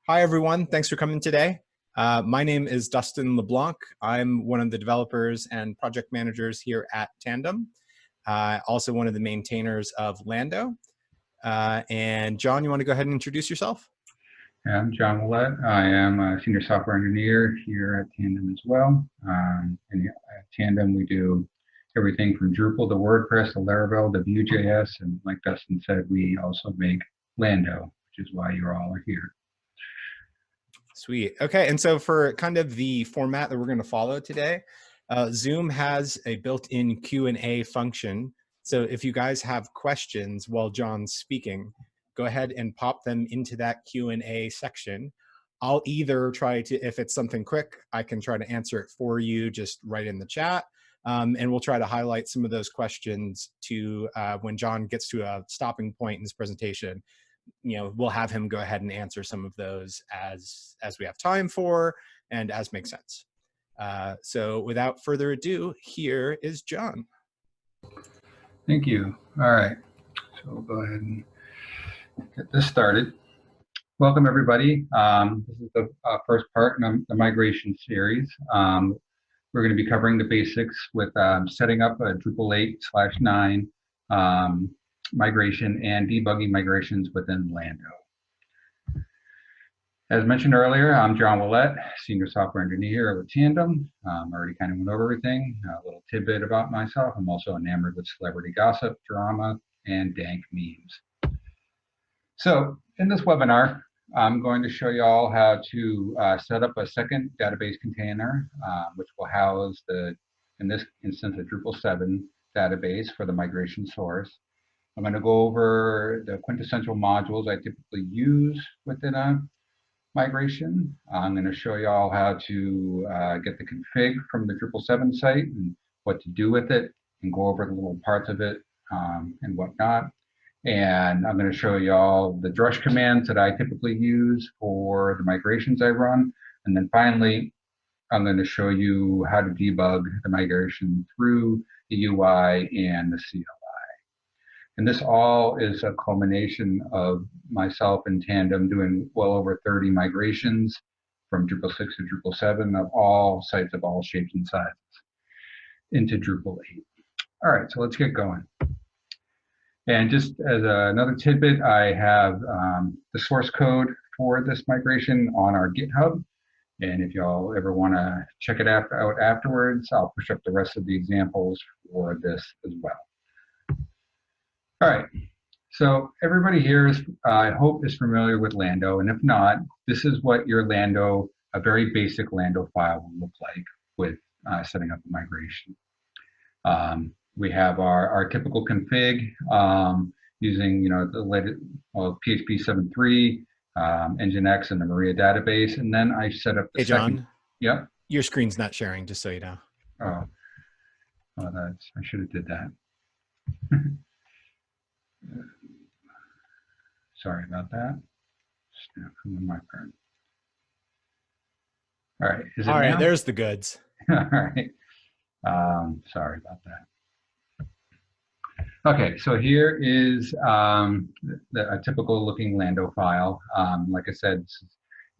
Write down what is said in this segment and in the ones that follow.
Hi, everyone. Thanks for coming today. My name is Dustin LeBlanc. I'm one of the developers and project managers here at Tandem, also one of the maintainers of Lando. And John, you want to go ahead and introduce yourself? I'm John Oullet. I am a senior software engineer here at Tandem as well. At Tandem, we do everything from Drupal to WordPress to Laravel to Vue.js, and like Dustin said, we also make Lando, which is why you all are here. Sweet. Okay, and so for kind of the format that we're going to follow today, Zoom has a built-in Q&A function. So if you guys have questions while John's speaking, go ahead and pop them into that Q&A section. I'll either try to, if it's something quick, I can try to answer it for you just right in the chat. And we'll try to highlight some of those questions to when John gets to a stopping point in this presentation. We'll have him go ahead and answer some of those as we have time for and as makes sense. So without further ado, here is John. Thank you. All right, so we'll go ahead and get this started. Welcome, everybody. This is the first part in the migration series. We're going to be covering the basics with setting up a Drupal 8/9 migration and debugging migrations within Lando. As mentioned earlier, I'm John Oullet, Senior Software Engineer here at Tandem. Already kind of went over everything. A little tidbit about myself. I'm also enamored with celebrity gossip, drama, and dank memes. So in this webinar, I'm going to show you all how to set up a second database container, which will house in this instance, a Drupal 7 database for the migration source. I'm going to go over the quintessential modules I typically use within a migration. I'm going to show you all how to get the config from the Drupal 7 site and what to do with it, and go over the little parts of it and whatnot. And I'm going to show you all the Drush commands that I typically use for the migrations I run. And then finally, I'm going to show you how to debug the migration through the UI and the CLI. And this all is a culmination of myself and Tandem doing well over 30 migrations from Drupal 6 to Drupal 7 of all sites of all shapes and sizes into Drupal 8. All right, so let's get going. And just as another tidbit, I have the source code for this migration on our GitHub. And if y'all ever want to check it out afterwards, I'll push up the rest of the examples for this as well. All right, so everybody here is, I hope, is familiar with Lando. And if not, this is what your Lando, a very basic Lando file will look like with setting up a migration. We have our typical config using the latest PHP 7.3, Nginx, and the Maria database, and then I set up the second. John. Yeah. Your screen's not sharing, just so you know. Oh, I should have did that. Sorry about that. Snap from my part. All right. Is it all right? now? There's the goods. All right. Sorry about that. Okay, so here is a typical looking Lando file. Like I said, this is,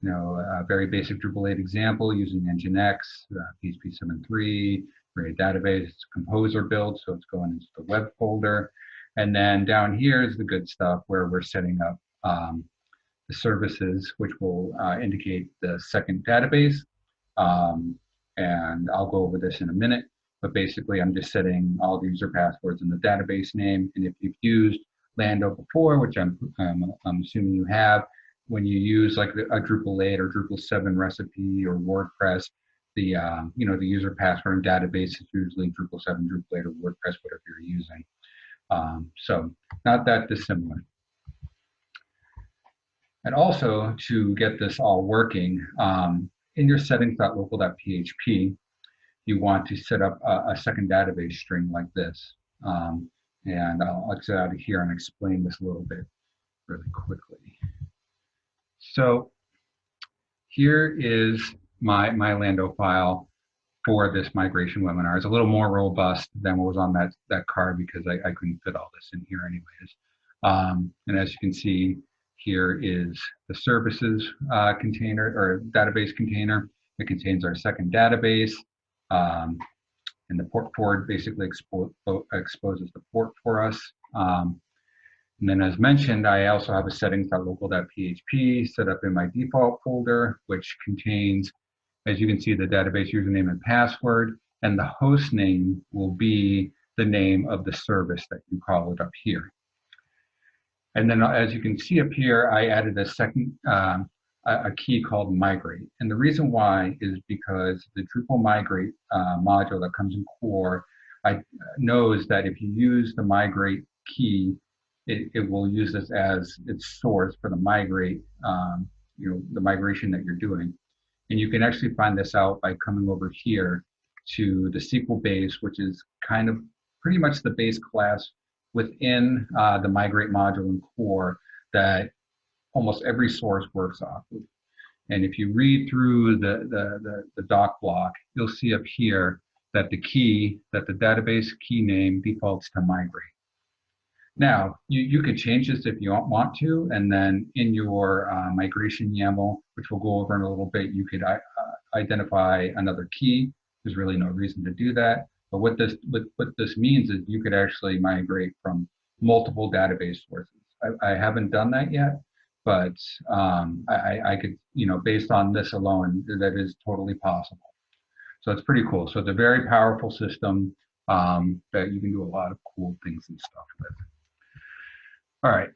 a very basic Drupal 8 example using Nginx, PHP 7.3, Maria database. It's a composer build, so it's going into the web folder. And then down here is the good stuff where we're setting up the services, which will indicate the second database. And I'll go over this in a minute. But basically, I'm just setting all the user passwords in the database name. And if you've used Lando before, which I'm assuming you have, when you use like a Drupal 8 or Drupal 7 recipe or WordPress, the the user password and database is usually Drupal 7, Drupal 8, or WordPress, whatever you're using. So not that dissimilar. And also to get this all working, in your settings.local.php, you want to set up a second database string like this. And I'll exit out of here and explain this a little bit really quickly. So here is my Lando file for this migration webinar. It's a little more robust than what was on that card because I couldn't fit all this in here anyways. And as you can see Here is the services container or database container. It contains our second database. And the port forward basically exposes the port for us. And then as mentioned, I also have a settings.local.php set up in my default folder, which contains, as you can see, the database username and password, and the host name will be the name of the service that you call it up here. And then as you can see up here, I added a second, a key called migrate. And the reason why is because the Drupal migrate module that comes in core knows that if you use the migrate key, it will use this as its source for the migrate, the migration that you're doing. And you can actually find this out by coming over here to the SQL base, which is kind of pretty much the base class within the migrate module in core that almost every source works off of. And if you read through the doc block, you'll see up here that the database key name defaults to migrate. Now, you could change this if you want to, and then in your migration YAML, which we'll go over in a little bit, you could identify another key. There's really no reason to do that. But what this means is you could actually migrate from multiple database sources. I haven't done that yet, but I could, based on this alone, that is totally possible. So it's pretty cool. So it's a very powerful system that you can do a lot of cool things and stuff with. All right.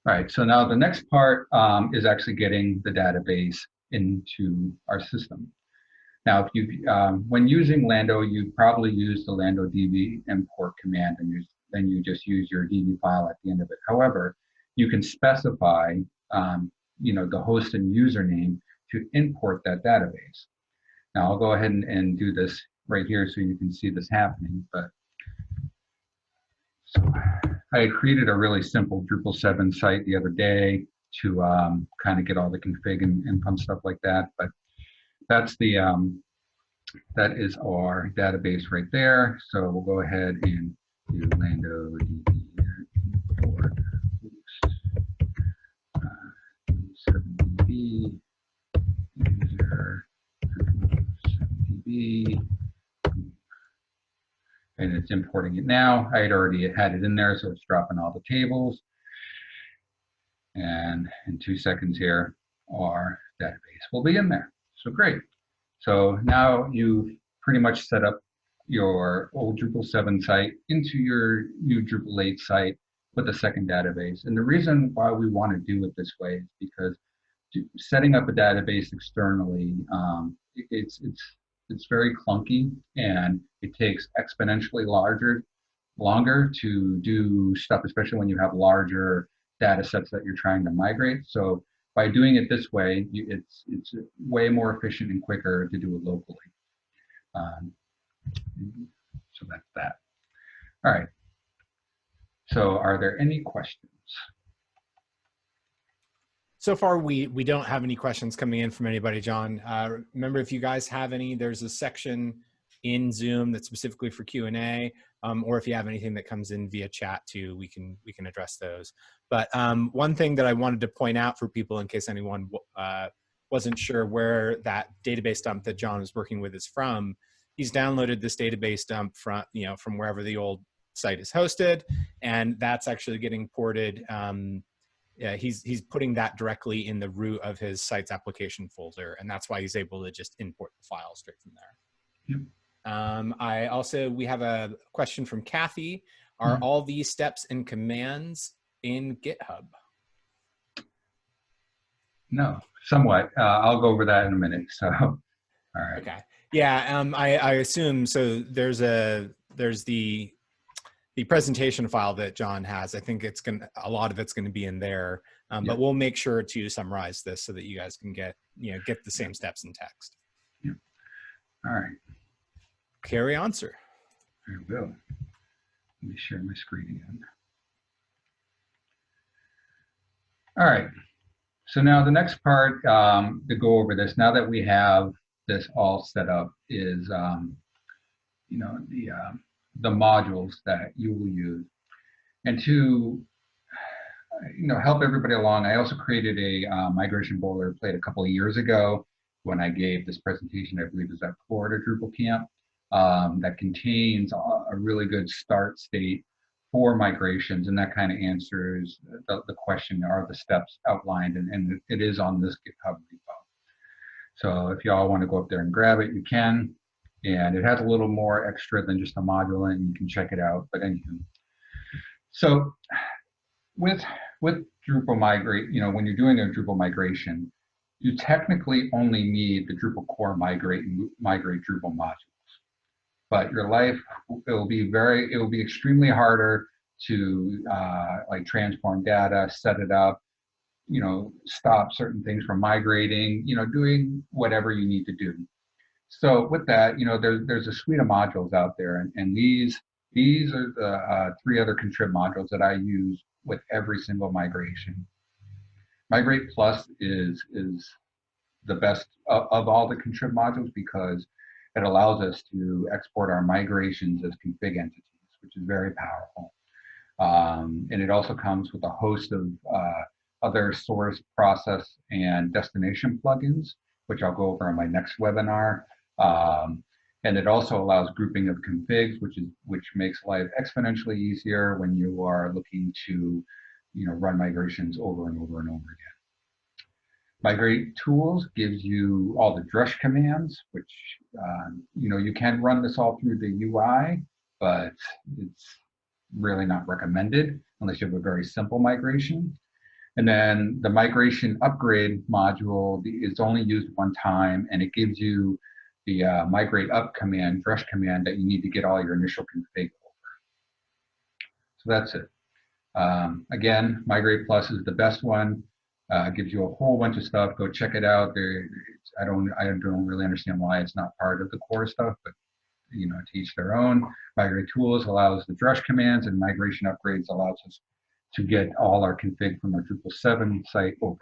All right, so now the next part is actually getting the database into our system. Now, if you, when using Lando, you probably use the Lando db import command, and then you just use your db file at the end of it. However, you can specify, the host and username to import that database. Now, I'll go ahead and do this right here so you can see this happening. But so I had created a really simple Drupal 7 site the other day to kind of get all the config and fun stuff like that. But that's that is our database right there. So we'll go ahead and do Lando db import 7db user 7db. And it's importing it now. I had already had it in there, so it's dropping all the tables. And in 2 seconds here, our database will be in there. So great. So now you've pretty much set up your old Drupal 7 site into your new Drupal 8 site with a second database. And the reason why we want to do it this way is because setting up a database externally, it's very clunky, and it takes exponentially longer to do stuff, especially when you have larger data sets that you're trying to migrate. So by doing it this way, it's way more efficient and quicker to do it locally. So that's that. All right. So are there any questions? So far, we don't have any questions coming in from anybody, John. Remember, if you guys have any, there's a section in Zoom that's specifically for Q&A, or if you have anything that comes in via chat too, we can address those. But one thing that I wanted to point out for people, in case anyone wasn't sure where that database dump that John is working with is from, he's downloaded this database dump from wherever the old site is hosted, and that's actually getting ported. Yeah, he's putting that directly in the root of his site's application folder, and that's why he's able to just import the file straight from there. Yep. We have a question from Kathy. Are all these steps and commands in GitHub? No, somewhat. I'll go over that in a minute. So, all right. Okay. Yeah, I assume so. There's the presentation file that John has. I think a lot of it's going to be in there, but we'll make sure to summarize this so that you guys can get the same steps in text. Yeah. All right. Carry on, sir. I will. Let me share my screen again. All right. So now the next part to go over this, now that we have this all set up, is the modules that you will use. And to help everybody along, I also created a migration boilerplate a couple of years ago when I gave this presentation, I believe it was at Florida Drupal Camp, that contains a really good start state for migrations, and that kind of answers the question, are the steps outlined, and it is on this GitHub repo. So if y'all want to go up there and grab it, you can. And it has a little more extra than just a module, and you can check it out. But anywho, so with Drupal migrate, when you're doing a Drupal migration, you technically only need the Drupal core migrate and migrate Drupal modules. But your life, it will be extremely harder to like transform data, set it up, stop certain things from migrating, doing whatever you need to do. So with that, there's a suite of modules out there, and these are the 3 other contrib modules that I use with every single migration. Migrate Plus is the best of all the contrib modules because it allows us to export our migrations as config entities, which is very powerful. And it also comes with a host of other source, process, and destination plugins, which I'll go over in my next webinar. And it also allows grouping of configs, which makes life exponentially easier when you are looking to run migrations over and over and over again. Migrate Tools gives you all the Drush commands, which you can run this all through the UI, but it's really not recommended unless you have a very simple migration. And then the migration upgrade module is only used one time, and it gives you the migrate up command, Drush command, that you need to get all your initial config over. So that's it. Again, Migrate Plus is the best one. Gives you a whole bunch of stuff. Go check it out. I don't really understand why it's not part of the core stuff, but to each their own. Migrate Tools allows the Drush commands, and Migration Upgrades allows us to get all our config from our Drupal 7 site over.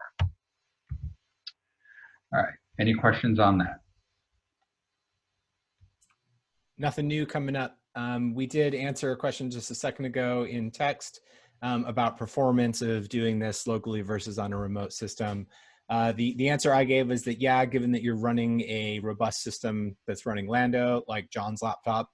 All right, any questions on that? Nothing new coming up. We did answer a question just a second ago in text about performance of doing this locally versus on a remote system. The answer I gave is that, yeah, given that you're running a robust system that's running Lando, like John's laptop,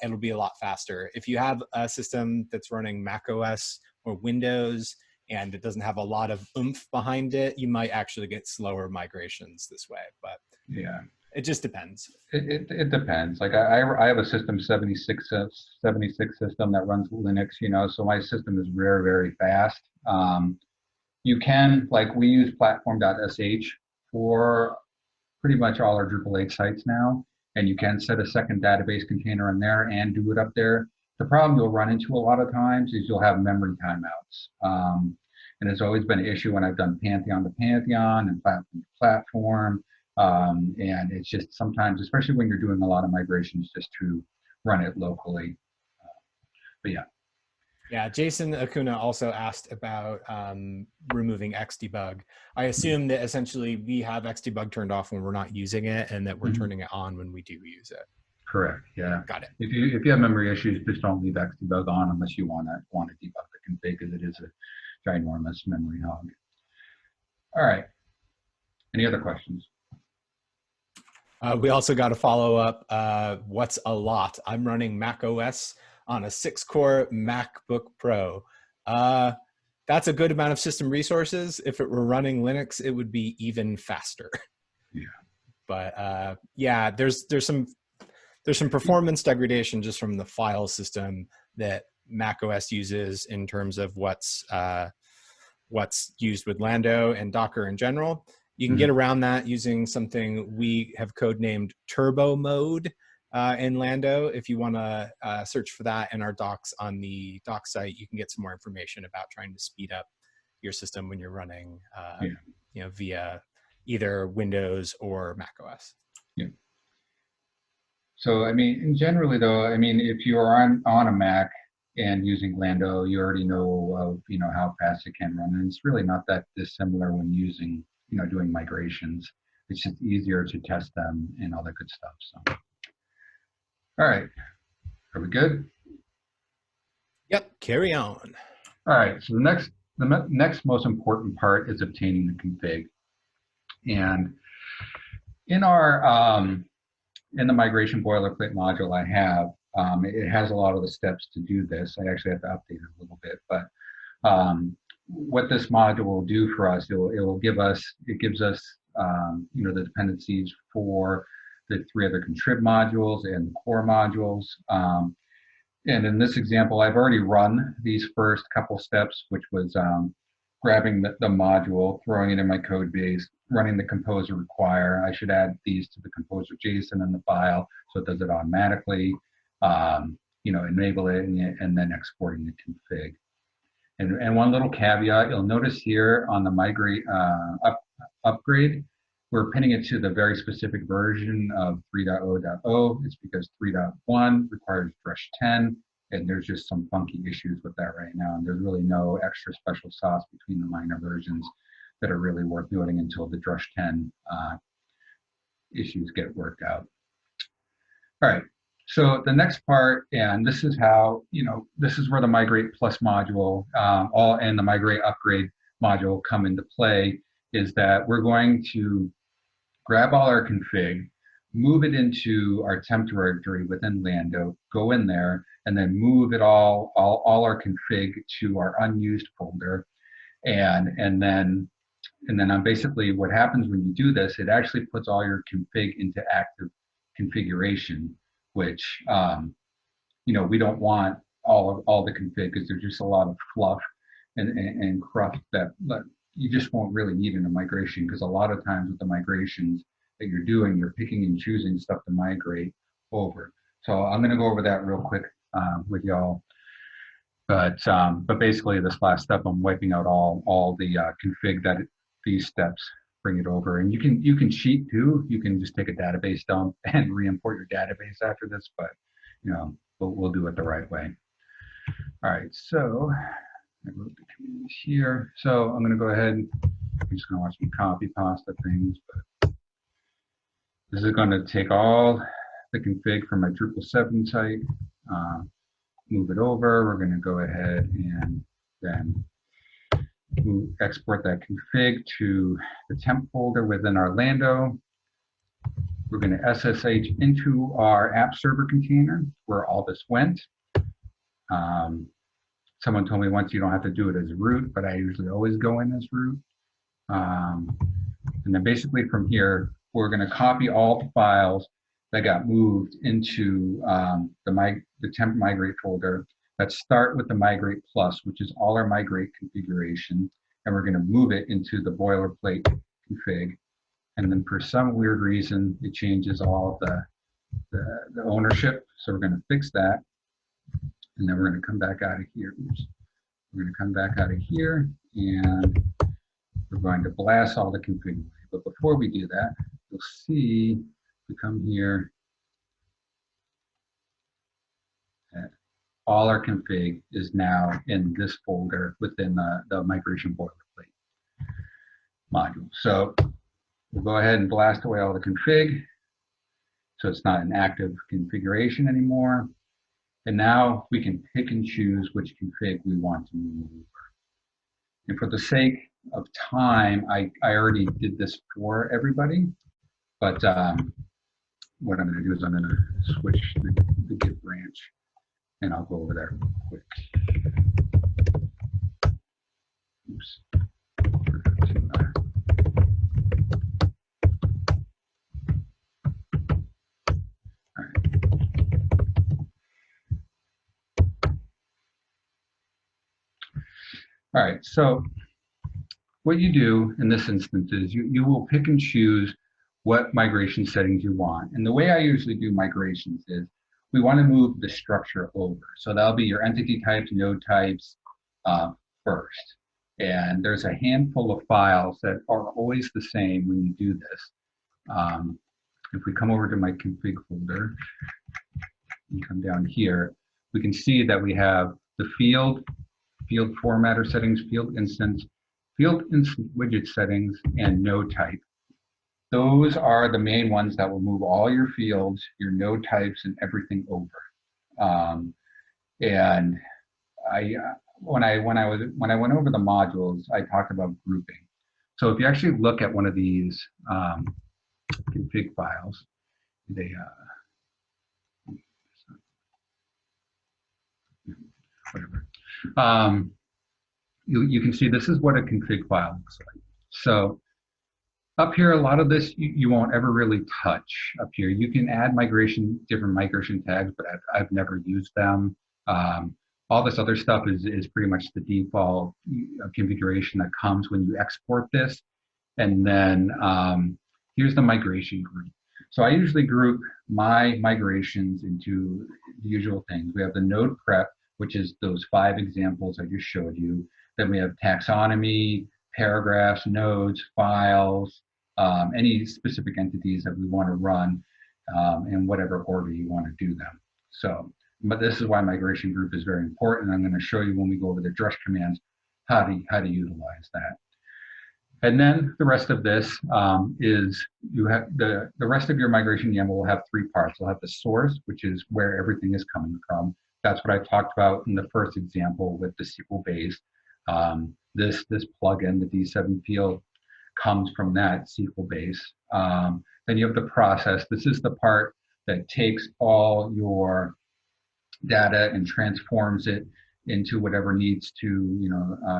it'll be a lot faster. If you have a system that's running Mac OS or Windows and it doesn't have a lot of oomph behind it, you might actually get slower migrations this way, but yeah, it just depends. It depends. Like I have a system 76 system that runs Linux, so my system is very, very fast. You can, like, we use platform.sh for pretty much all our Drupal 8 sites now, and you can set a second database container in there and do it up there. The problem you'll run into a lot of times is you'll have memory timeouts. And it's always been an issue when I've done Pantheon to Pantheon and platform to platform. And it's just sometimes, especially when you're doing a lot of migrations, just to run it locally. But yeah. Yeah, Jason Acuna also asked about removing Xdebug. I assume that essentially we have Xdebug turned off when we're not using it, and that we're turning it on when we do use it. Correct. Yeah. Got it. If you have memory issues, just don't leave Xdebug on unless you want to debug the config, because it is a ginormous memory hog. All right. Any other questions? We also got a follow up. What's a lot? I'm running Mac OS on a 6-core MacBook Pro. That's a good amount of system resources. If it were running Linux, it would be even faster. Yeah. But yeah, there's some performance degradation just from the file system that Mac OS uses in terms of what's used with Lando and Docker in general. You can get around that using something we have codenamed Turbo Mode in Lando. If you want to search for that in our docs on the doc site, you can get some more information about trying to speed up your system when you're running via either Windows or Mac OS. Yeah. So, I mean, generally though, I mean, if you are on a Mac and using Lando, you already know of, how fast it can run. And it's really not that dissimilar when using, doing migrations. It's just easier to test them and all that good stuff. So, all right, are we good? Yep, carry on. All right, so the next most important part is obtaining the config. And in our in the migration boilerplate module I have, it has a lot of the steps to do this. I actually have to update it a little bit, but what this module will do for us, it gives us you know, the dependencies for the 3 other contrib modules and the core modules. And in this example, I've already run these first couple steps, which was grabbing the module, throwing it in my code base, running the composer require. I should add these to the composer JSON in the file, so it does it automatically, you know, enable it, and then exporting the config. And one little caveat, you'll notice here on the migrate upgrade, we're pinning it to the very specific version of 3.0.0. It's because 3.1 requires Drush 10, and there's just some funky issues with that right now. And there's really no extra special sauce between the minor versions that are really worth noting until the Drush 10 issues get worked out. All right, so the next part, and this is how, you know, this is where the migrate plus module and the migrate upgrade module come into play, is that we're going to grab all our config, move it into our temp directory within Lando, go in there, and then move it all our config to our unused folder. And then basically what happens when you do this, it actually puts all your config into active configuration, which you know, we don't want all the config, because there's just a lot of fluff and cruft that you just won't really need in a migration, because a lot of times with the migrations that you're doing, you're picking and choosing stuff to migrate over. So I'm going to go over that real quick with y'all. But basically, this last step, I'm wiping out all the config that these steps bring it over. And you can cheat too. You can just take a database dump and re-import your database after this. But you know, we'll do it the right way. All right, so I wrote the commands here. So I'm going to go ahead. I'm just going to watch some copy pasta things, but this is going to take all the config from my Drupal 7 site, move it over. We're going to go ahead and then export that config to the temp folder within our Lando. We're going to SSH into our app server container where all this went. Someone told me once you don't have to do it as root, but I usually always go in as root. And then basically from here, we're going to copy all the files that got moved into the temp migrate folder that start with the migrate plus, which is all our migrate configuration. And we're going to move it into the boilerplate config. And then for some weird reason, it changes all the ownership. So we're going to fix that. And then we're going to come back out of here. Oops. We're going to come back out of here, and we're going to blast all the config away. But before we do that, you'll see, we come here, all our config is now in this folder within the migration boilerplate module. So we'll go ahead and blast away all the config, so it's not an active configuration anymore. And now we can pick and choose which config we want to move over. And for the sake of time, I already did this for everybody, but what I'm going to do is I'm going to switch the Git branch, and I'll go over there real quick. Oops. All right, so what you do in this instance is you will pick and choose what migration settings you want. And the way I usually do migrations is we want to move the structure over. So that'll be your entity types, node types first. And there's a handful of files that are always the same when you do this. If we come over to my config folder and come down here, we can see that we have the field formatter settings, field instance widget settings, and node type. Those are the main ones that will move all your fields, your node types, and everything over. when I went over the modules, I talked about grouping. So if you actually look at one of these config files, they whatever. You can see this is what a config file looks like. So up here, a lot of this you won't ever really touch up here. You can add different migration tags, but I've never used them. All this other stuff is pretty much the default configuration that comes when you export this. And then here's the migration group. So I usually group my migrations into the usual things. We have the node prep, which is those 5 examples I just showed you. Then we have taxonomy, paragraphs, nodes, files, any specific entities that we want to run in whatever order you want to do them. So, but this is why migration group is very important. I'm going to show you when we go over the Drush commands how to utilize that. And then the rest of this is you have the rest of your migration YAML will have 3 parts. You'll have the source, which is where everything is coming from. That's what I talked about in the first example with the SQL base. This plugin, the D7 field, comes from that SQL base. Then you have the process. This is the part that takes all your data and transforms it into whatever needs to,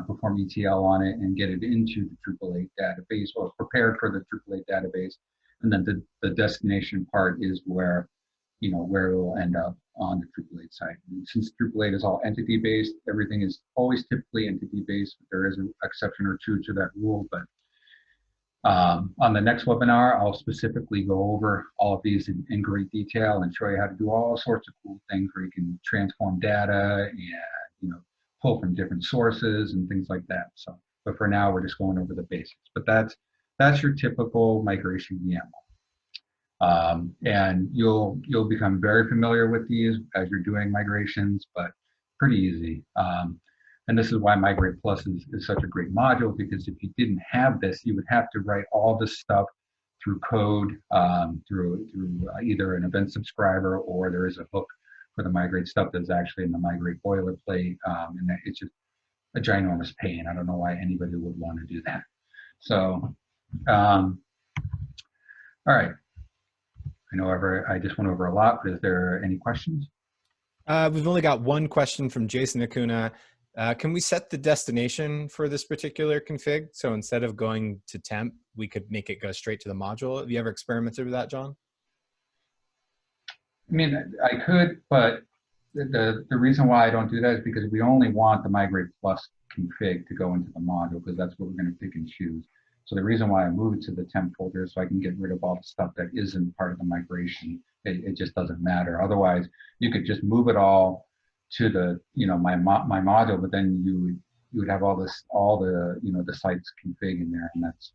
perform ETL on it and get it into the Drupal 8 database or prepared for the Drupal 8 database. And then the destination part is where it will end up on the Drupal 8 site. And since Drupal 8 is all entity-based, everything is always typically entity-based. There is an exception or two to that rule, but on the next webinar, I'll specifically go over all of these in great detail and show you how to do all sorts of cool things where you can transform data and pull from different sources and things like that. So, but for now, we're just going over the basics. But that's your typical migration YAML. And you'll become very familiar with these as you're doing migrations, but pretty easy. And this is why Migrate Plus is such a great module, because if you didn't have this, you would have to write all this stuff through code, through either an event subscriber, or there is a hook for the Migrate stuff that's actually in the Migrate boilerplate. And it's just a ginormous pain. I don't know why anybody would want to do that. So, all right. I know I just went over a lot, but is there any questions? We've only got one question from Jason Acuna. Can we set the destination for this particular config? So instead of going to temp, we could make it go straight to the module. Have you ever experimented with that, John? I mean, I could, but the reason why I don't do that is because we only want the Migrate Plus config to go into the module, because that's what we're going to pick and choose. So the reason why I moved to the temp folder is so I can get rid of all the stuff that isn't part of the migration. It just doesn't matter. Otherwise, you could just move it all to the my module, but then you would have all the the sites config in there, and that's,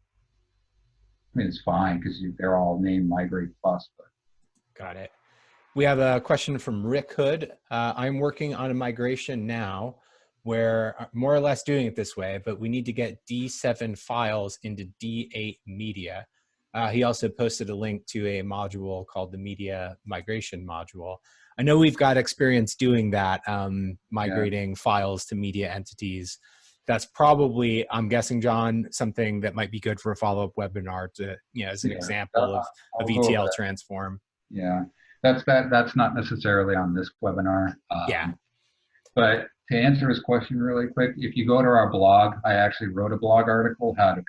I mean, it's fine because they're all named Migrate Plus. But got it. We have a question from Rick Hood. I'm working on a migration now where more or less doing it this way, but we need to get D7 files into D8 media. He also posted a link to a module called the media migration module. I know we've got experience doing that, migrating files to media entities. That's probably, I'm guessing, John, something that might be good for a follow-up webinar to, as an example of ETL transform. Yeah, that's not necessarily on this webinar. But to answer his question really quick, if you go to our blog, I actually wrote a blog article, how to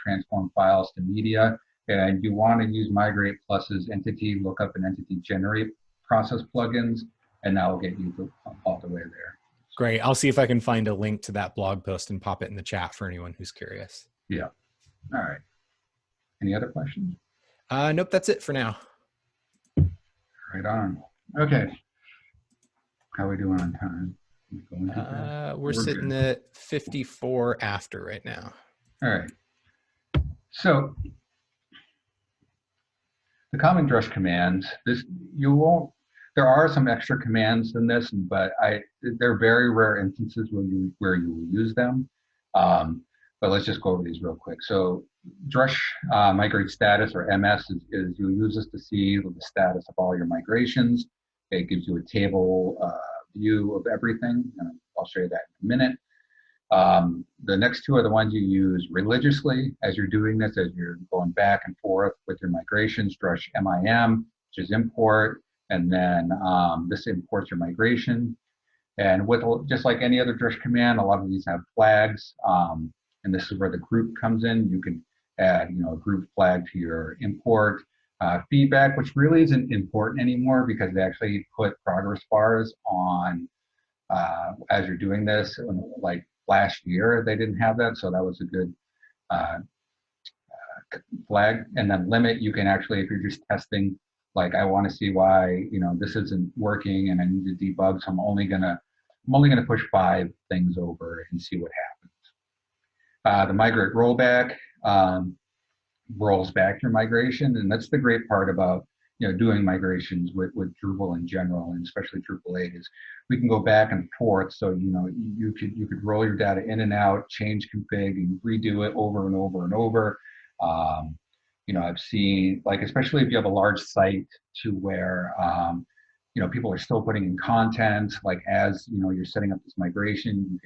transform files to media, and you want to use Migrate Plus's entity lookup and entity generate process plugins, and that will get you all the way there. Great. I'll see if I can find a link to that blog post and pop it in the chat for anyone who's curious. Yeah. All right. Any other questions? Nope, that's it for now. Right on. Okay. How are we doing on time? We're sitting at 54 after right now. All right. So the common Drush commands, there are some extra commands in this, but they're very rare instances where you will use them. But let's just go over these real quick. So Drush migrate status, or MS, is you'll use this to see the status of all your migrations. It gives you a table view of everything, I'll show you that in a minute. The next two are the ones you use religiously as you're doing this, as you're going back and forth with your migrations. Drush MIM, which is import, and then this imports your migration. And with just like any other Drush command, a lot of these have flags, and this is where the group comes in. You can add, a group flag to your import. Feedback, which really isn't important anymore because they actually put progress bars on as you're doing this. Like last year, they didn't have that, so that was a good flag. And then limit, you can actually, if you're just testing, like I want to see why this isn't working and I need to debug, so I'm only gonna push 5 things over and see what happens. The migrate rollback rolls back your migration, and that's the great part about doing migrations with Drupal in general, and especially Drupal 8, is we can go back and forth. So you could roll your data in and out, change config, and redo it over and over and over. I've seen, like, especially if you have a large site to where people are still putting in content, like as you're setting up this migration,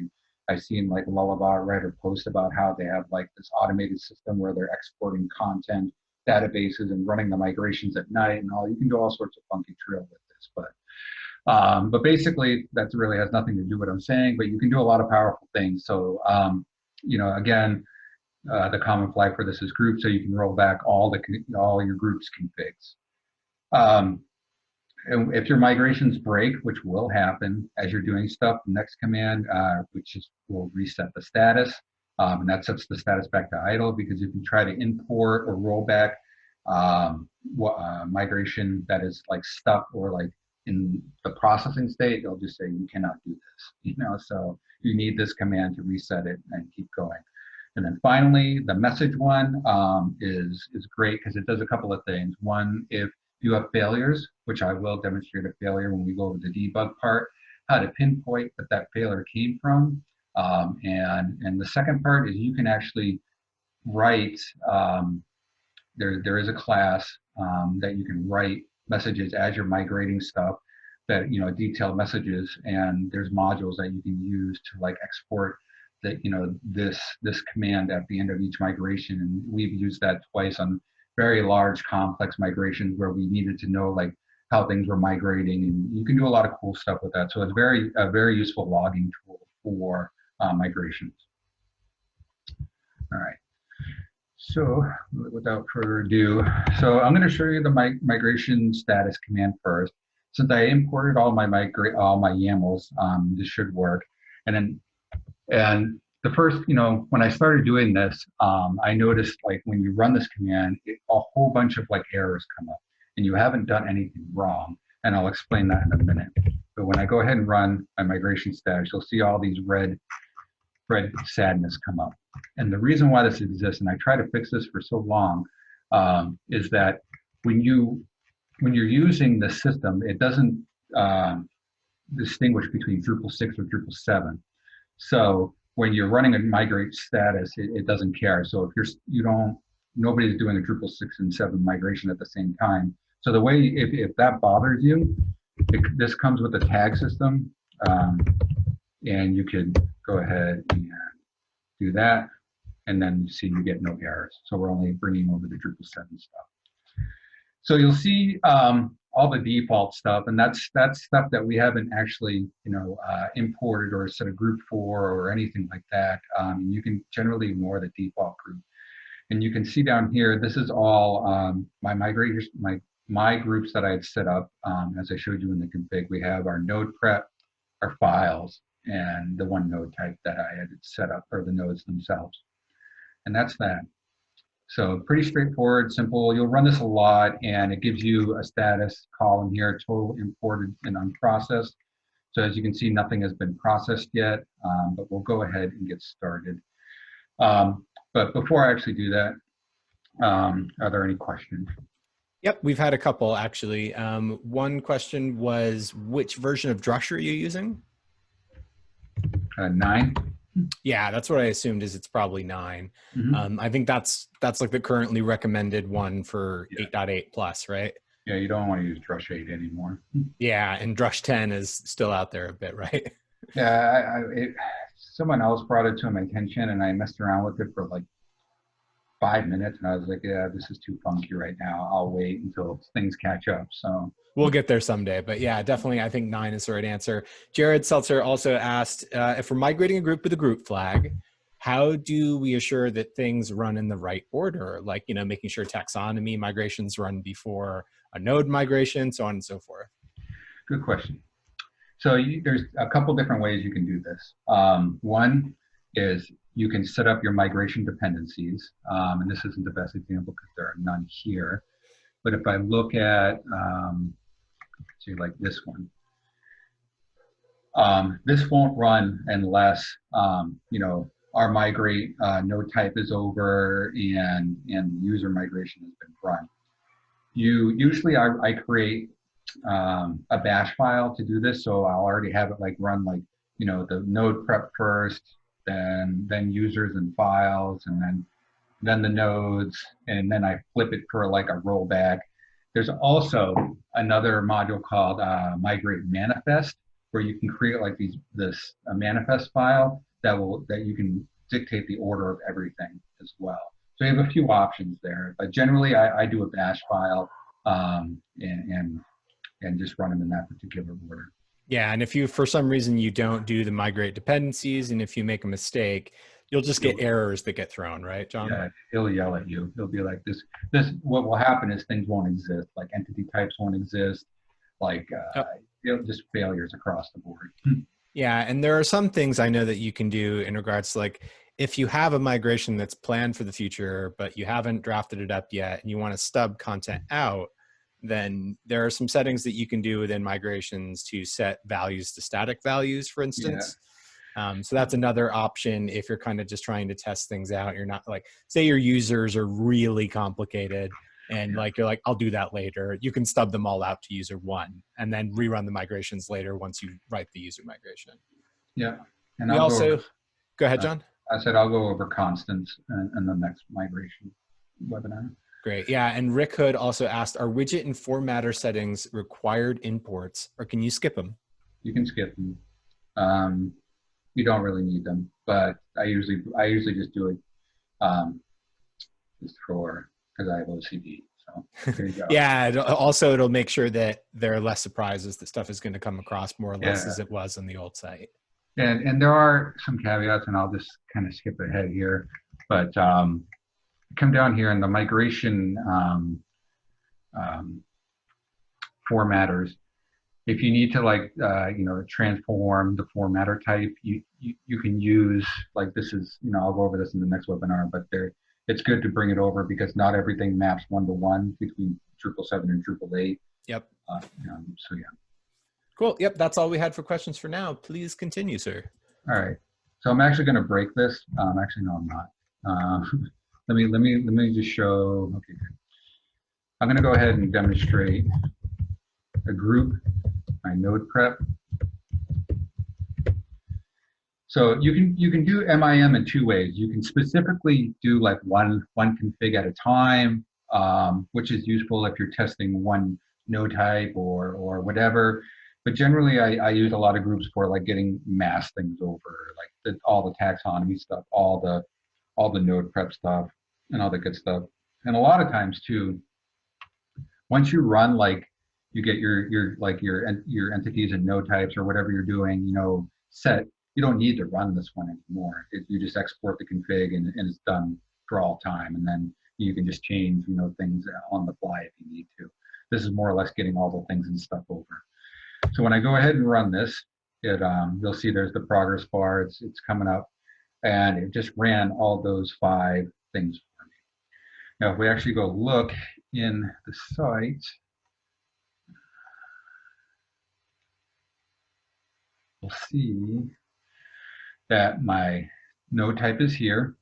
I've seen like Lullaby write or post about how they have like this automated system where they're exporting content databases and running the migrations at night and all. You can do all sorts of funky trill with this, but basically that really has nothing to do with what I'm saying, but you can do a lot of powerful things. So, again, the common flag for this is group, so you can roll back all your groups configs. And if your migrations break, which will happen as you're doing stuff, the next command, will reset the status, and that sets the status back to idle, because if you try to import or roll back migration that is like stuck or like in the processing state, they'll just say you cannot do this. So you need this command to reset it and keep going. And then finally, the message one is great because it does a couple of things. One, if you have failures, which I will demonstrate a failure when we go over the debug part, how to pinpoint what that failure came from. And the second part is you can actually write, there is a class that you can write messages as you're migrating stuff, that, detailed messages, and there's modules that you can use to like export that, this command at the end of each migration. And we've used that twice on very large complex migrations where we needed to know like how things were migrating, and you can do a lot of cool stuff with that. So it's a very useful logging tool for migrations. All right, so without further ado, so I'm going to show you the migration status command first. Since I imported all my YAMLs, this should work. And the first, when I started doing this, I noticed like when you run this command, a whole bunch of like errors come up, and you haven't done anything wrong. And I'll explain that in a minute. But when I go ahead and run my migration status, you'll see all these red sadness come up. And the reason why this exists, and I try to fix this for so long, is that when you're using the system, it doesn't distinguish between Drupal 6 or Drupal 7. So when you're running a migrate status, it doesn't care. So if nobody's doing a Drupal 6 and 7 migration at the same time. So the way, if that bothers you, this comes with a tag system, and you can go ahead and do that, and then you see you get no errors. So we're only bringing over the Drupal 7 stuff. So you'll see all the default stuff, and that's stuff that we haven't actually imported or set a group for or anything like that. You can generally ignore the default group, and you can see down here, this is all my groups that I had set up. As I showed you in the config, we have our node prep, our files, and the one node type that I had set up, or the nodes themselves. And that's that. So pretty straightforward, simple. You'll run this a lot, and it gives you a status column here, total imported and unprocessed. So as you can see, nothing has been processed yet, but we'll go ahead and get started. But before I actually do that, are there any questions? Yep, we've had a couple actually. One question was, which version of Drush are you using? 9. Yeah, that's what I assumed, is it's probably 9. Mm-hmm. I think that's like the currently recommended one for 8.8 plus, right? Yeah, you don't want to use Drush 8 anymore. Yeah, and Drush 10 is still out there a bit, right? Yeah, someone else brought it to my attention, and I messed around with it for like 5 minutes, and I was like, yeah, this is too funky right now. I'll wait until things catch up. So We'll get there someday, but yeah, definitely. I think 9 is the right answer. Jared Seltzer also asked, if we're migrating a group with a group flag, how do we assure that things run in the right order? Like, making sure taxonomy migrations run before a node migration, so on and so forth. good question. So there's a couple different ways you can do this. One is you can set up your migration dependencies, and this isn't the best example because there are none here. But if I look at, say like this one, this won't run unless our migrate node type is over and user migration has been run. Usually I create a bash file to do this, so I'll already have it like run like the node prep first, then users and files, and then the nodes, and then I flip it for like a rollback. There's also another module called migrate manifest, where you can create like this manifest file that you can dictate the order of everything as well. So you have a few options there, but generally I do a bash file and just run them in that particular order. Yeah, and if you, for some reason, you don't do the migrate dependencies, and if you make a mistake, you'll just get errors that get thrown, right, John? Yeah, he'll yell at you. He'll be like, what will happen is things won't exist, like entity types won't exist, like just failures across the board. Yeah, and there are some things I know that you can do in regards to, like, if you have a migration that's planned for the future, but you haven't drafted it up yet and you want to stub content out, then there are some settings that you can do within migrations to set values to static values, for instance. Yeah. So that's another option if you're kind of just trying to test things out. You're not like, say your users are really complicated and like, you're like, I'll do that later. You can stub them all out to user 1 and then rerun the migrations later once you write the user migration. Yeah. And we also, go ahead, John. I said I'll go over constants in the next migration webinar. Great. Yeah. And Rick Hood also asked, are widget and formatter settings required imports, or can you skip them? You can skip them. You don't really need them, but I usually just do it just because I have OCD. So there you go. Yeah. It'll make sure that there are less surprises, that stuff is going to come across more or less as it was on the old site. And there are some caveats, and I'll just kind of skip ahead here, but come down here in the migration formatters. If you need to like transform the formatter type, you can use, like, this is, I'll go over this in the next webinar, but it's good to bring it over because not everything maps 1-to-1 between Drupal 7 and Drupal 8. Yep. So yeah. Cool. Yep. That's all we had for questions for now. Please continue, sir. All right. So I'm actually going to break this. Actually, no, I'm not. Let me just show. Okay, good. I'm going to go ahead and demonstrate a group, my node prep. So you can do MIM in 2 ways. You can specifically do like one config at a time, which is useful if you're testing one node type or whatever. But generally, I use a lot of groups for like getting mass things over, like all the taxonomy stuff, all the node prep stuff, and all the good stuff. And a lot of times too, once you run, like, you get your entities and node types or whatever you're doing, set. You don't need to run this one anymore. You just export the config and it's done for all time, and then you can just change things on the fly if you need to. This is more or less getting all the things and stuff over. So when I go ahead and run this, you'll see there's the progress bar. It's coming up, and it just ran all those 5 things for me. Now, if we actually go look in the site, we'll see that my node type is here,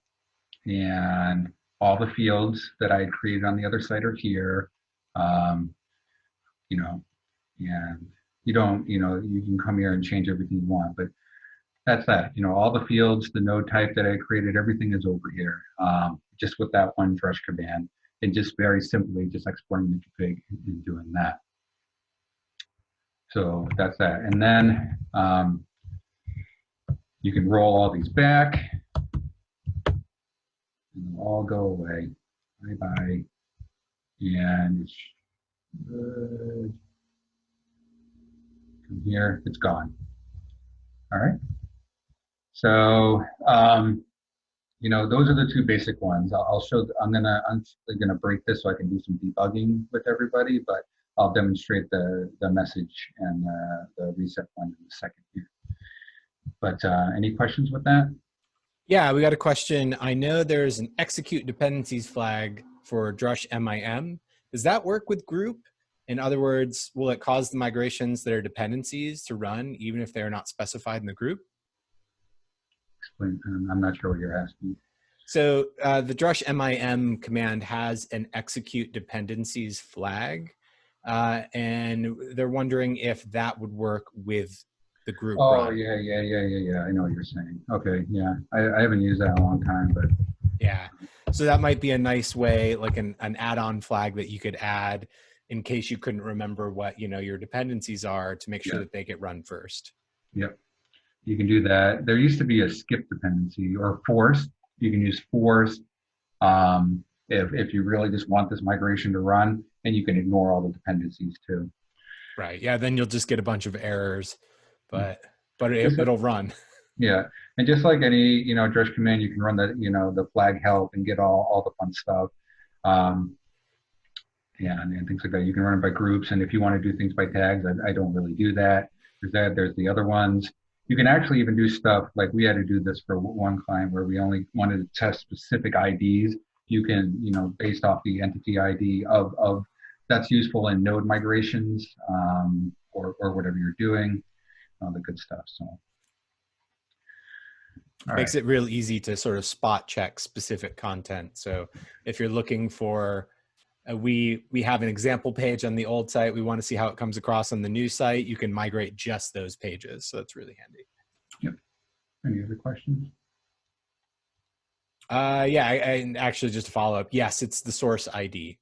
and all the fields that I had created on the other side are here. And you don't, you can come here and change everything you want, but that's that. All the fields, the node type that I created, everything is over here, just with that one Drush command, and just very simply just exporting the config and doing that. So that's that. And then You can roll all these back, and they'll all go away. Bye-bye. And from here, it's gone. All right. So, you know, those are the two basic ones. I'll show, I'm gonna break this so I can do some debugging with everybody, but I'll demonstrate the message and the reset one in a second here. But any questions with that? Yeah, we got a question. I know there's an execute dependencies flag for Drush MIM. Does that work with group? In other words, will it cause the migrations that are dependencies to run even if they're not specified in the group? Explain. I'm not sure what you're asking. So the Drush MIM command has an execute dependencies flag, and they're wondering if that would work with the group Oh, run. yeah. I know what you're saying. Okay, yeah. I haven't used that in a long time, but. Yeah. So that might be a nice way, like an add-on flag that you could add in case you couldn't remember what, you know, your dependencies are to make sure that they get run first. Yep. You can do that. There used to be a skip dependency or forced. You can use forced if you really just want this migration to run, and you can ignore all the dependencies too. Right. Yeah. Then you'll just get a bunch of errors, but it'll run. Yeah. And just like any, you know, Drush command, you can run the, you know, the flag help and get all the fun stuff. Yeah, and things like that. You can run it by groups, and if you want to do things by tags, I don't really do that. There's the other ones. You can actually even do stuff like we had to do this for one client where we only wanted to test specific IDs. You can, you know, based off the entity ID of that's useful in node migrations or whatever you're doing, all the good stuff. So. Makes it real easy to sort of spot check specific content. So if you're looking for, we have an example page on the old site, we want to see how it comes across on the new site, you can migrate just those pages. So that's really handy. Yep. Any other questions? Yeah, I actually just to follow up. Yes, it's the source ID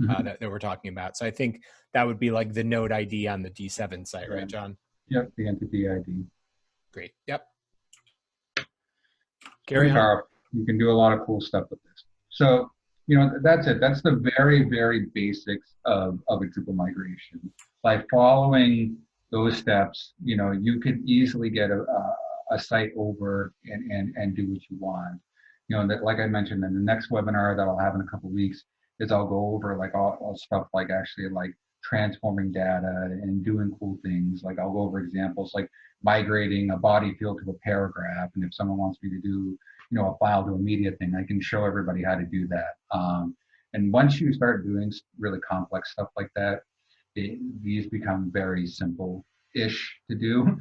that we're talking about. So I think that would be like the node ID on the D7 site, right, John? Yep, the entity ID. Great. Yep. Pretty powerful. You can do a lot of cool stuff with this. So, you know, that's it. That's the very, very basics of a Drupal migration. By following those steps, you know, you could easily get a site over and do what you want. You know, that, like I mentioned in the next webinar that I'll have in a couple of weeks, is I'll go over like all stuff like actually like transforming data and doing cool things. Like I'll go over examples like migrating a body field to a paragraph. And if someone wants me to do, you know, a file to a media thing, I can show everybody how to do that. And once you start doing really complex stuff like that, these become very simple-ish to do.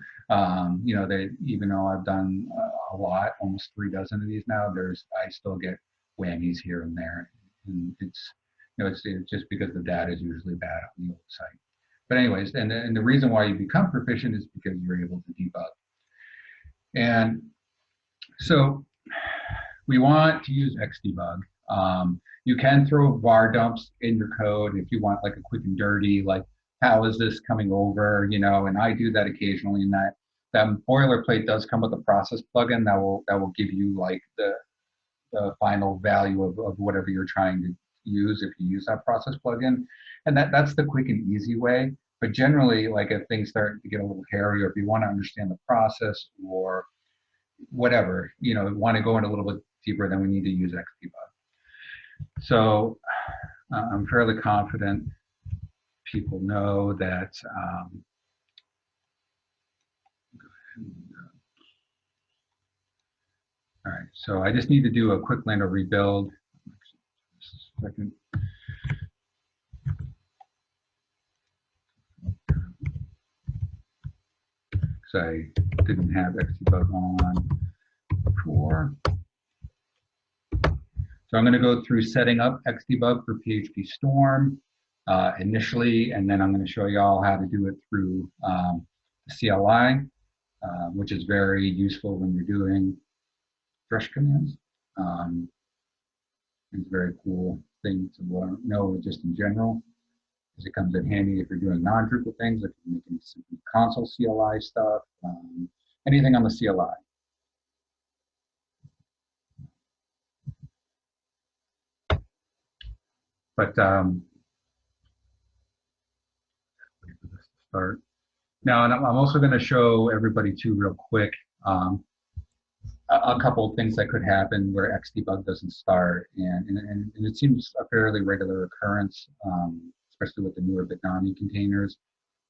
You know, that even though I've done a lot, almost 3 dozen of these now, I still get whammies here and there. And it's, you know, it's just because the data is usually bad on the old site. But anyways, and the reason why you become proficient is because you're able to debug. And so we want to use Xdebug. You can throw var dumps in your code if you want like a quick and dirty, like how is this coming over, you know, and I do that occasionally, and that boilerplate does come with a process plugin that will give you like the final value of whatever you're trying to use if you use that process plugin. And that's the quick and easy way. But generally, like if things start to get a little hairy, or if you want to understand the process or whatever, you know, want to go in a little bit deeper, then we need to use Xdebug. So I'm fairly confident people know that. All right, so I just need to do a quick Lando rebuild. Second. Because I didn't have Xdebug on before. So I'm going to go through setting up Xdebug for PHP Storm initially, and then I'm going to show you all how to do it through the CLI, which is very useful when you're doing Drush commands. It's a very cool thing to know just in general, because it comes in handy if you're doing non-Drupal things, like you're making console CLI stuff, anything on the CLI. But wait for this to start. Now, and I'm also going to show everybody too, real quick, a couple of things that could happen where Xdebug doesn't start, and it seems a fairly regular occurrence, especially with the newer Bitnami containers.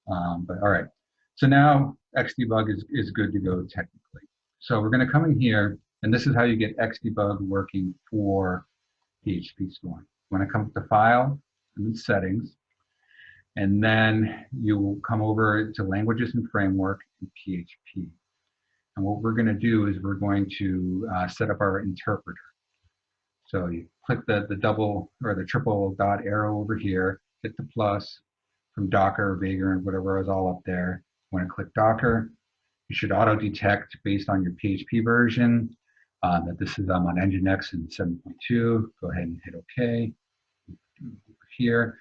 But all right, so now Xdebug is good to go technically. So we're going to come in here, and this is how you get Xdebug working for PHP Storm. You want to come to File and then Settings, and then you will come over to Languages and Framework in PHP. And what we're going to do is we're going to set up our interpreter. So you click the double or the triple dot arrow over here, hit the plus from Docker, Vagrant, whatever is all up there. You want to click Docker. You should auto detect based on your PHP version that this is on Nginx in 7.2. Go ahead and hit OK over here.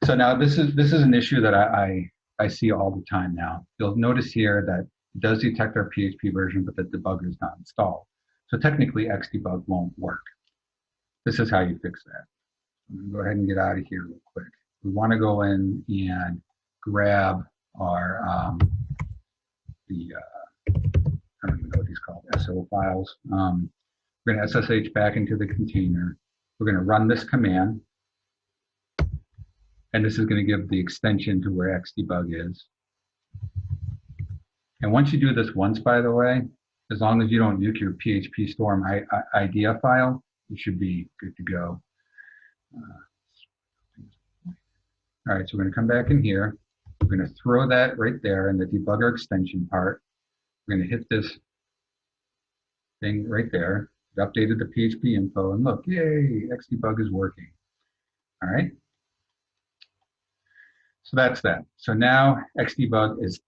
So now this is an issue that I see all the time now. You'll notice here that it does detect our PHP version, but the debugger is not installed. So technically, Xdebug won't work. This is how you fix that. I'm going to go ahead and get out of here real quick. We want to go in and grab our I don't even know what these called, SO files. We're going to SSH back into the container. We're going to run this command, and this is going to give the extension to where Xdebug is. And once you do this once, by the way, as long as you don't nuke your PHP Storm IDEA file, you should be good to go. All right, so we're going to come back in here. We're going to throw that right there in the debugger extension part. We're going to hit this thing right there. It updated the PHP info, and look, yay, Xdebug is working. All right. So that's that. So now Xdebug is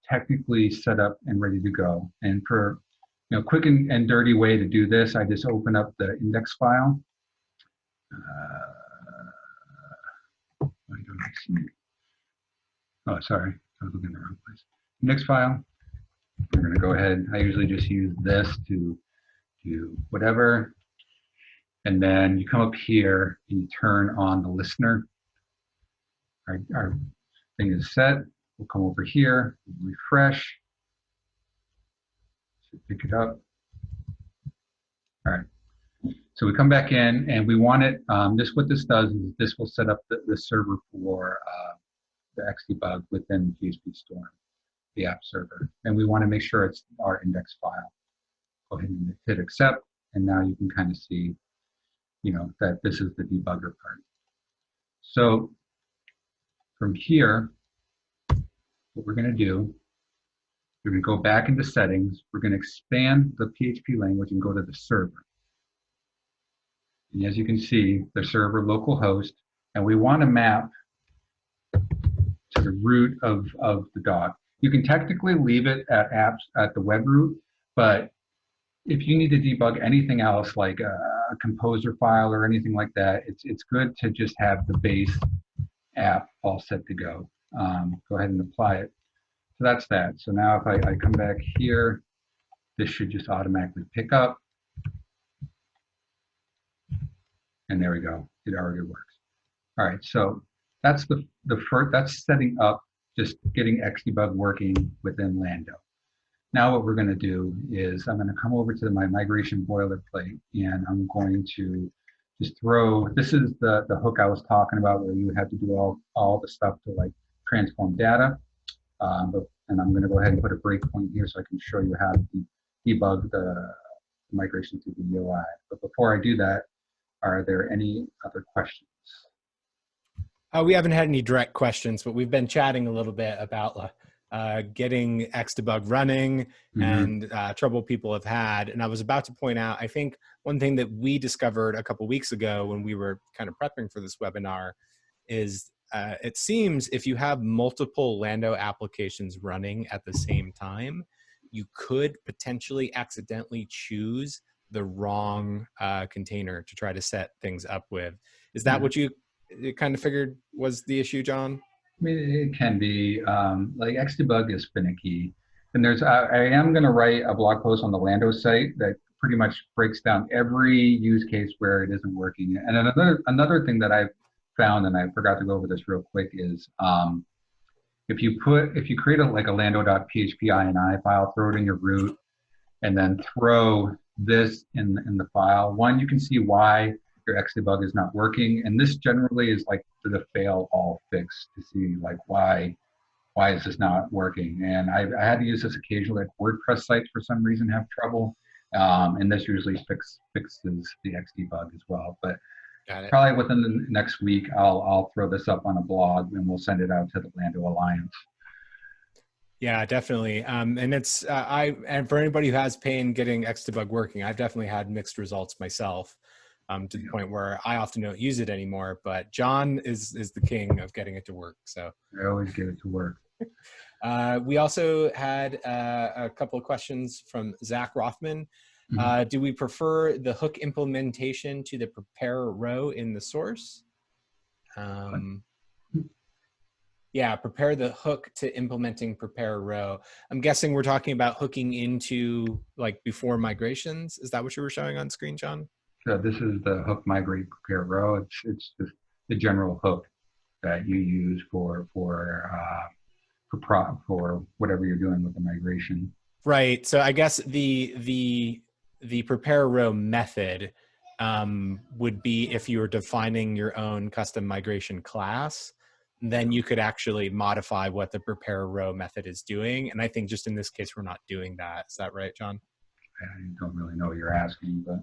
technically set up and ready to go. And for quick and dirty way to do this, I just open up the index file. Oh, sorry, I was looking in the wrong place. Index file. We're going to go ahead. I usually just use this to do whatever. And then you come up here and you turn on the listener. Our thing is set. We'll come over here, refresh. Should pick it up. All right. So we come back in and we want it. What this does is this will set up the server for the Xdebug within PHP Storm, the app server. And we want to make sure it's our index file. Go ahead and hit accept. And now you can kind of see, that this is the debugger part. So from here, what we're going to do, we're going to go back into settings. We're going to expand the PHP language and go to the server. And as you can see, the server localhost, and we want to map to the root of the dog. You can technically leave it at apps at the web root, but if you need to debug anything else like a composer file or anything like that, it's good to just have the base app all set to go. Go ahead and apply it. So that's that. So now if I come back here, this should just automatically pick up. And there we go. It already works. All right. So that's the first. That's setting up, just getting Xdebug working within Lando. Now what we're going to do is I'm going to come over to my migration boilerplate, and I'm going to just throw. This is the hook I was talking about, where you have to do all the stuff to like transform data. And I'm going to go ahead and put a breakpoint here so I can show you how to debug the migration to the UI. But before I do that, are there any other questions? We haven't had any direct questions, but we've been chatting a little bit about getting Xdebug running and trouble people have had. And I was about to point out, I think one thing that we discovered a couple weeks ago when we were kind of prepping for this webinar is it seems if you have multiple Lando applications running at the same time, you could potentially accidentally choose the wrong container to try to set things up with. Is that what you kind of figured was the issue, John? I mean, it can be. Like Xdebug is finicky. And I am going to write a blog post on the Lando site that pretty much breaks down every use case where it isn't working. And another thing that I've found, and I forgot to go over this real quick, is if you create like a lando.php ini file, throw it in your root, and then throw this in the file. One, you can see why your Xdebug is not working, and this generally is like the fail all fix to see like why is this not working. And I had to use this occasionally. Like WordPress sites for some reason have trouble, and this usually fixes the Xdebug as well. But probably within the next week, I'll throw this up on a blog and we'll send it out to the Lando Alliance. Yeah, definitely. And it's and for anybody who has pain getting Xdebug working, I've definitely had mixed results myself, to the point where I often don't use it anymore. But John is the king of getting it to work. So I always get it to work. We also had a couple of questions from Zach Rothman. Do we prefer the hook implementation to the prepare row in the source? Yeah, prepare the hook to implementing prepare row. I'm guessing we're talking about hooking into like before migrations. Is that what you were showing on screen, John? So this is the hook migrate prepare row. It's just the general hook that you use for whatever you're doing with the migration. Right. So I guess the prepare row method would be if you were defining your own custom migration class, then you could actually modify what the prepare row method is doing. And I think just in this case, we're not doing that. Is that right, John? I don't really know what you're asking, but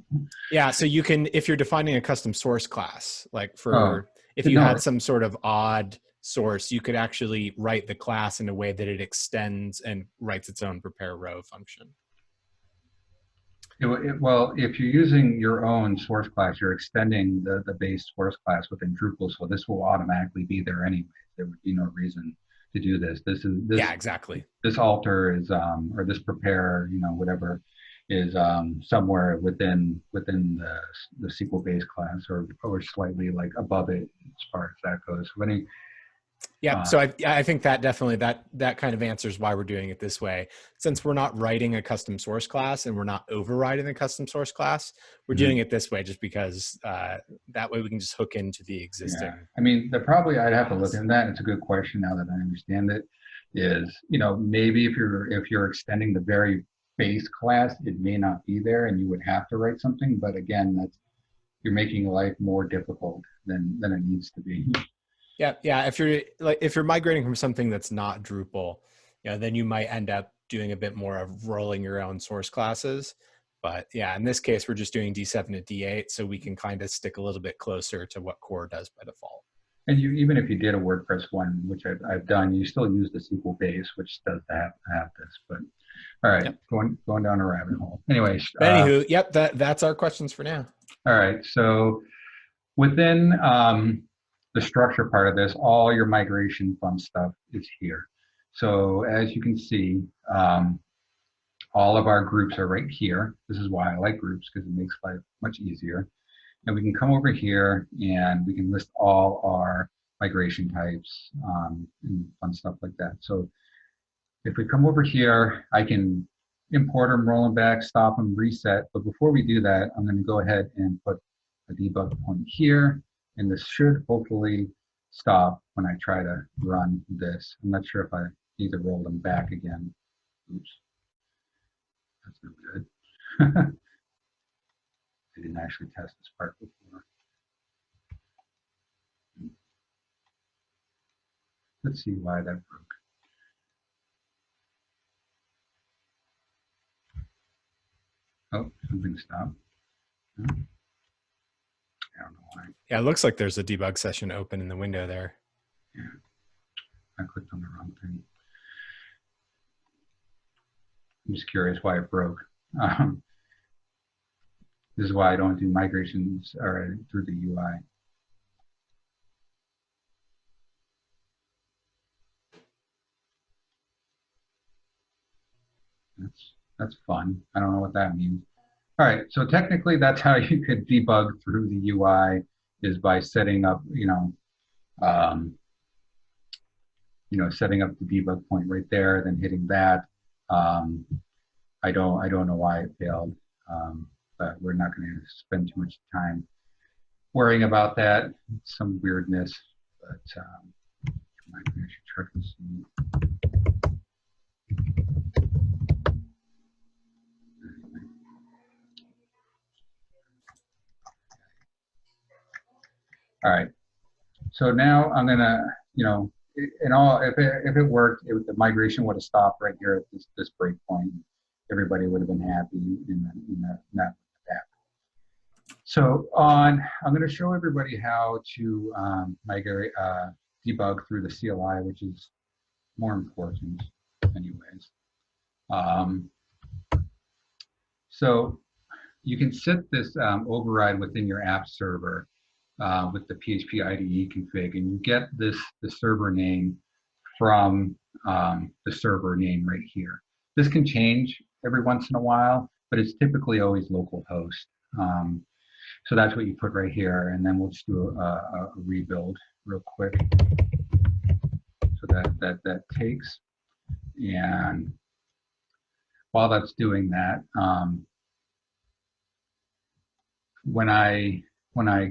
yeah. So you can, if you're defining a custom source class, like if you had some sort of odd source, you could actually write the class in a way that it extends and writes its own prepare row function. Well, if you're using your own source class, you're extending the base source class within Drupal, so this will automatically be there anyway. There would be no reason to do this. Yeah, exactly. This alter is or this prepare, whatever, is somewhere within the SQL base class or slightly like above it as far as that goes. Yeah, so I think that definitely that kind of answers why we're doing it this way. Since we're not writing a custom source class and we're not overriding the custom source class, we're doing it this way just because that way we can just hook into the existing. Yeah. I mean, I'd have to look into that. It's a good question now that I understand it. Is maybe if you're extending the very base class, it may not be there, and you would have to write something. But again, you're making life more difficult than it needs to be. Yeah. If you're migrating from something that's not Drupal, then you might end up doing a bit more of rolling your own source classes. But yeah, in this case, we're just doing D7 to D8, so we can kind of stick a little bit closer to what core does by default. And even if you did a WordPress one, which I've done, you still use the SQL base, which does have this. But all right, going down a rabbit hole. Anyways. Anywho, yep, that's our questions for now. All right, so within the structure part of this, all your migration fun stuff is here. So as you can see, all of our groups are right here. This is why I like groups, because it makes life much easier. And we can come over here and we can list all our migration types and fun stuff like that. So if we come over here, I can import them, roll them back, stop them, reset. But before we do that, I'm going to go ahead and put a debug point here. And this should hopefully stop when I try to run this. I'm not sure if I need to roll them back again. Oops. That's no good. I didn't actually test this part before. Let's see why that broke. Oh, something stopped. I don't know why. Yeah, it looks like there's a debug session open in the window there. Yeah, I clicked on the wrong thing. I'm just curious why it broke. This is why I don't do migrations through the UI. That's fun. I don't know what that means. All right, so technically that's how you could debug through the UI, is by setting up, setting up the debug point right there, then hitting that. I don't know why it failed, but we're not going to spend too much time worrying about that. It's some weirdness, but I should check and see. All right. So now I'm gonna, in all, if it worked, the migration would have stopped right here at this breakpoint. Everybody would have been happy in that. So I'm going to show everybody how to migrate, debug through the CLI, which is more important, anyways. So you can set this override within your app server with the PHP IDE config, and you get the server name from the server name right here. This can change every once in a while, but it's typically always localhost. So that's what you put right here, and then we'll just do a rebuild real quick. So that takes, and while that's doing that, when I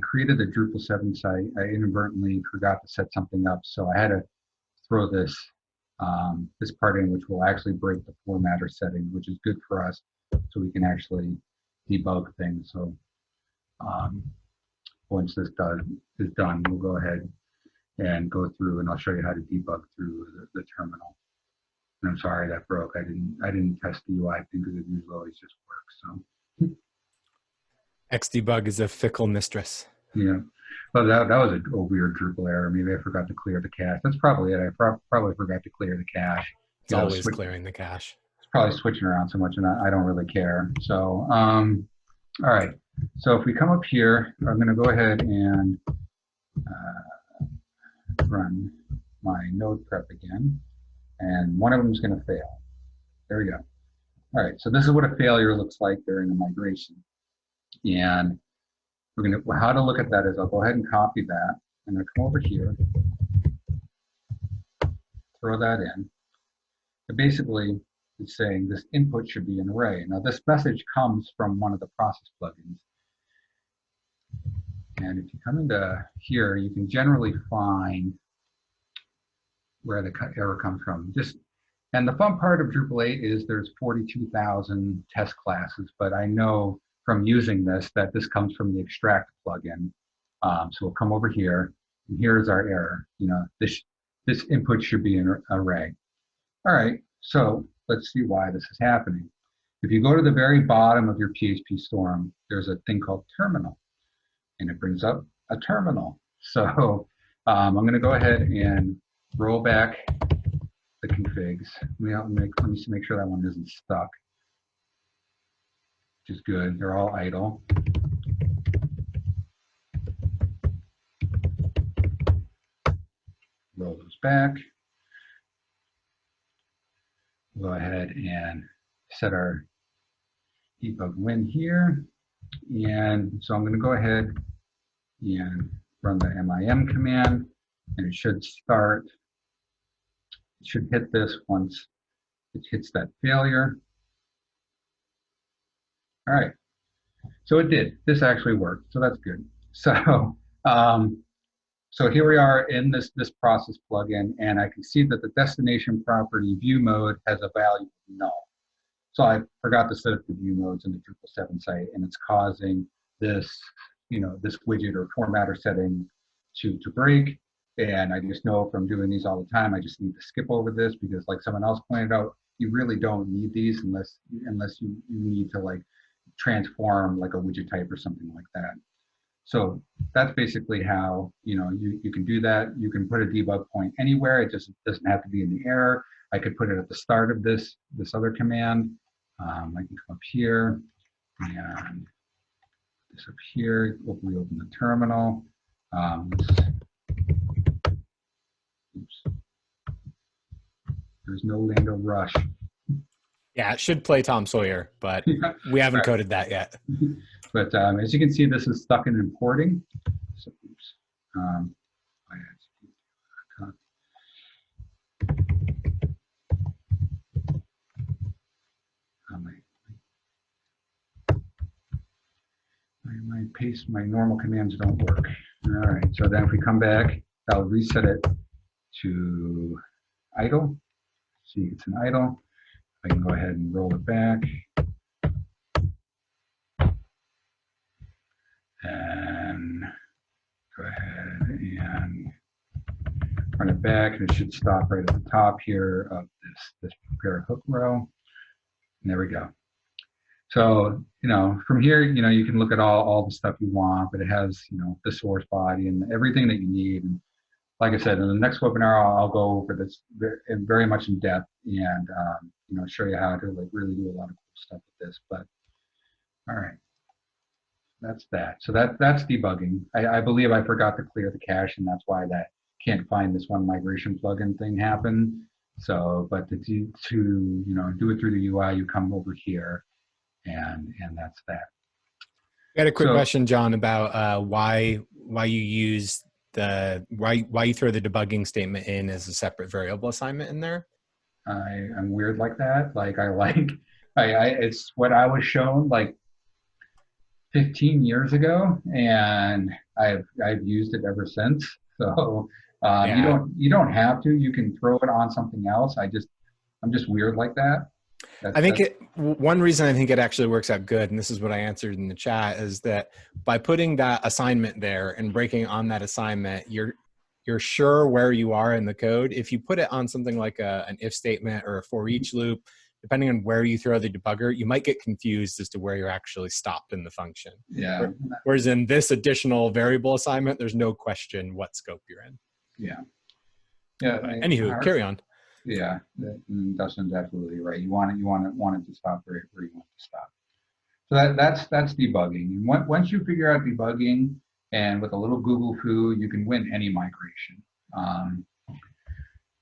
created the Drupal 7 site, I inadvertently forgot to set something up, so I had to throw this this part in, which will actually break the formatter setting, which is good for us, so we can actually debug things. So once this is done, we'll go ahead and go through, and I'll show you how to debug through the terminal. And I'm sorry that broke. I didn't test the UI thing because it usually always just works. So Xdebug is a fickle mistress. yeah, but that was a weird Drupal error. Maybe I forgot to clear the cache. That's probably it. I probably forgot to clear the cache. It's always clearing the cache. It's probably switching around so much, and I don't really care. So all right. So if we come up here, I'm going to go ahead and run my node prep again, and one of them is going to fail. There we go. All right, so this is what a failure looks like during a migration. And we're going to, how to look at that is I'll go ahead and copy that. I'm going to come over here, throw that in. It basically is saying this input should be an array. Now this message comes from one of the process plugins. And if you come into here, you can generally find where the error comes from. And the fun part of Drupal 8 is there's 42,000 test classes, but I know from using this that this comes from the extract plugin. So we'll come over here, and here's our error. This input should be an array. All right, so let's see why this is happening. If you go to the very bottom of your PHP storm, there's a thing called terminal, and it brings up a terminal. So I'm going to go ahead and roll back the configs. Let me make sure that one isn't stuck, which is good. They're all idle. Roll those back. Go ahead and set our debug win here. And so I'm going to go ahead and run the MIM command, and it should start. It should hit this once it hits that failure. All right, so it did. This actually worked, so that's good. So so here we are in this process plugin, and I can see that the destination property view mode has a value of null. So I forgot to set up the view modes in the Drupal 7 site, and it's causing this, this widget or formatter setting to break. And I just know from doing these all the time, I just need to skip over this because, like someone else pointed out, you really don't need these unless you need to like transform like a widget type or something like that. So that's basically how you can do that. You can put a debug point anywhere. It just doesn't have to be in the error. I could put it at the start of this other command. I can come up here and this up here. We open the terminal. Oops. There's no Lando Rush. Yeah, it should play Tom Sawyer, but we haven't coded that yet. But as you can see, this is stuck in importing. So, oops. My paste, my normal commands don't work. All right, so then if we come back, I'll reset it to idle. See, it's an idle. I can go ahead and roll it back. And go ahead and run it back, and it should stop right at the top here of this prepare hook row. And there we go. So, from here, you can look at all the stuff you want, but it has, the source body and everything that you need. And like I said, in the next webinar, I'll go over this very much in depth and, show you how to like really do a lot of cool stuff with this. But all right, that's that. So that's debugging. I believe I forgot to clear the cache, and that's why that can't find this one migration plugin thing happened. So, but to do it through the UI, you come over here. And that's that. I got a quick question, John, about why you use why you throw the debugging statement in as a separate variable assignment in there. I'm weird like that. Like it's what I was shown like 15 years ago, and I've used it ever since. So yeah. you don't have to. You can throw it on something else. I'm just weird like that. One reason I think it actually works out good, and this is what I answered in the chat, is that by putting that assignment there and breaking on that assignment, you're sure where you are in the code. If you put it on something like an if statement or a for each loop, depending on where you throw the debugger, you might get confused as to where you're actually stopped in the function. Yeah. Whereas in this additional variable assignment, there's no question what scope you're in. Yeah. Yeah. Anywho, carry on. Yeah, Dustin's absolutely right. You want it to stop where you want it to stop. So that's debugging. And once you figure out debugging, and with a little Google foo, you can win any migration.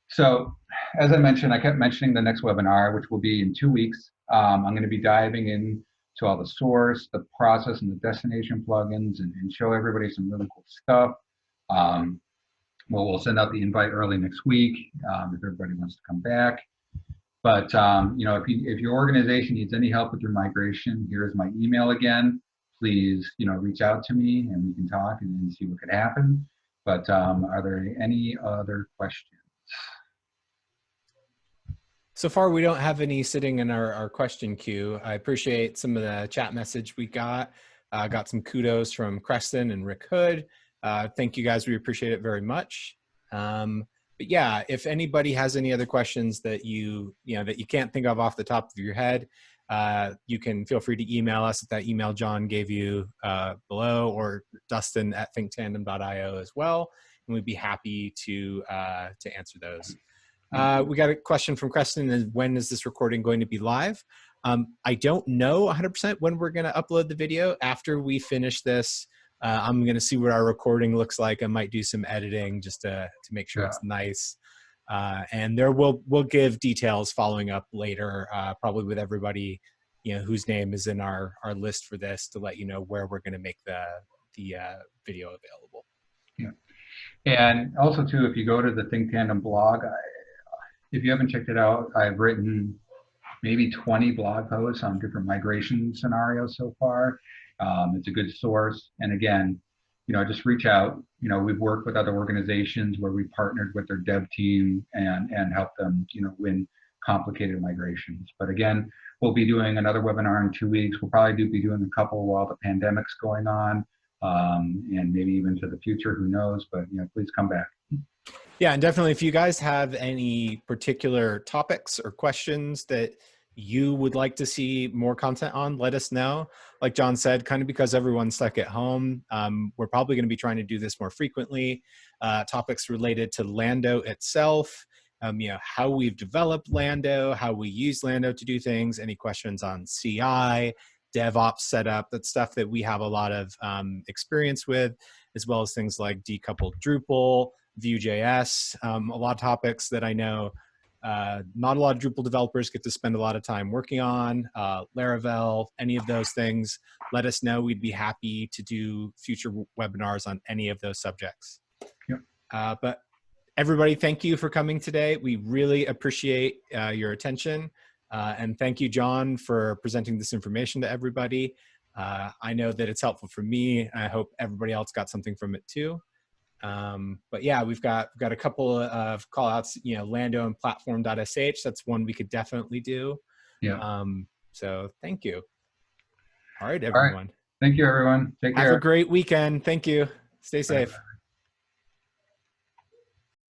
So as I mentioned, I kept mentioning the next webinar, which will be in 2 weeks. I'm going to be diving into all the source, the process, and the destination plugins, and show everybody some really cool stuff. We'll send out the invite early next week if everybody wants to come back. But if your organization needs any help with your migration, here's my email again. Please, reach out to me and we can talk and see what could happen. But are there any other questions? So far, we don't have any sitting in our question queue. I appreciate some of the chat message we got. Got some kudos from Creston and Rick Hood. Thank you guys. We appreciate it very much. But yeah, if anybody has any other questions that you can't think of off the top of your head, you can feel free to email us at that email John gave you below, or Dustin at thinktandem.io as well, and we'd be happy to answer those. We got a question from Creston: when is this recording going to be live? I don't know 100% when we're going to upload the video. After we finish this, I'm going to see what our recording looks like. I might do some editing just to make sure it's nice. And we'll give details following up later, probably with everybody, whose name is in our list for this, to let you know where we're going to make the video available. Yeah. And also too, if you go to the Think Tandem blog, if you haven't checked it out, I've written maybe 20 blog posts on different migration scenarios so far. It's a good source. And again, just reach out. We've worked with other organizations where we partnered with their dev team and helped them, win complicated migrations. But again, we'll be doing another webinar in 2 weeks. We'll probably be doing a couple while the pandemic's going on, and maybe even to the future, who knows, but please come back. Yeah, and definitely if you guys have any particular topics or questions that you would like to see more content on, let us know. Like John said, kind of because everyone's stuck at home, we're probably going to be trying to do this more frequently. Topics related to Lando itself, how we've developed Lando, how we use Lando to do things, any questions on CI, DevOps setup, that's stuff that we have a lot of experience with, as well as things like decoupled Drupal, Vue.js, a lot of topics that I know not a lot of Drupal developers get to spend a lot of time working on, Laravel, any of those things. Let us know. We'd be happy to do future webinars on any of those subjects. Yep. But everybody, thank you for coming today. We really appreciate your attention. And thank you, John, for presenting this information to everybody. I know that it's helpful for me. I hope everybody else got something from it too. But yeah, we've got a couple of call outs, Lando and platform.sh. That's one we could definitely do. Yeah. So thank you. All right, All right. everyone. Thank you, everyone. Take Have a care. great weekend. Thank you. Stay Bye. safe.